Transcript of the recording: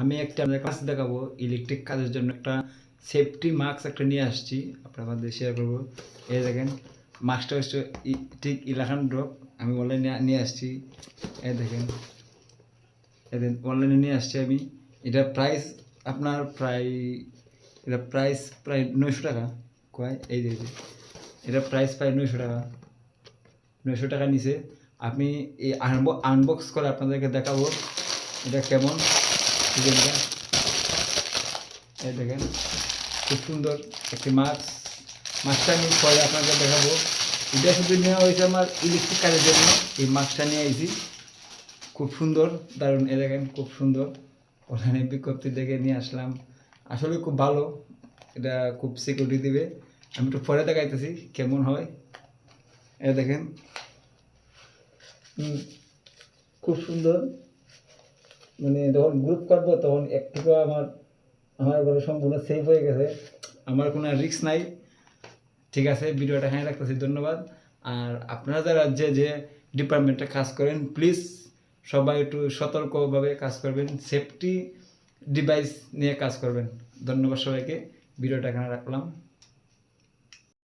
আমি একটা কাজ দেখাবো ইলেকট্রিক কাজের জন্য একটা সেফটি মাস্ক একটা নিয়ে আসছি আপনাদের শেয়ার করবো। এই দেখেন মাস্কটা হচ্ছে ঠিক 11 ড্রপ আমি অনলাইনে নিয়ে আসছি। এই দেখেন অনলাইনে নিয়ে আসছি আমি। এটা প্রাইস আপনার প্রাইস প্রায় 900 টাকা কয়। এই যে এটা প্রাইস প্রায় 900 টাকা নিচে। আপনি এই আনবক্স করে আপনাদেরকে দেখাবো এটা কেমন। এই দেখেন খুব সুন্দর একটি মাস্কটা আমি পরে আপনাকে দেখাবো। এটা শুধু নেওয়া হয়েছে আমার ইলেকট্রিক কাজের জন্য। এই মাস্কটা নিয়ে আইছি খুব সুন্দর দারুণ। এ দেখেন খুব সুন্দর ওখানে বিজ্ঞপ্তি দেখে নিয়ে আসলাম। আসলে খুব ভালো, এটা খুব সিকিউরিটি দিবে। আমি একটু পরে দেখাইতেছি কেমন হয়। এ দেখেন খুব সুন্দর। মানে যখন গ্রুপ করবো তখন একটু আমার ঘরে সম্পূর্ণ সেফ হয়ে গেছে, আমার কোনো রিস্ক নাই। ঠিক আছে, ভিডিওটা এখানে রাখতেছি, ধন্যবাদ। আর আপনারা যারা যে ডিপার্টমেন্টে কাজ করেন প্লিজ সবাই একটু সতর্কভাবে কাজ করবেন, সেফটি ডিভাইস নিয়ে কাজ করবেন। ধন্যবাদ সবাইকে, ভিডিওটা এখানে রাখলাম।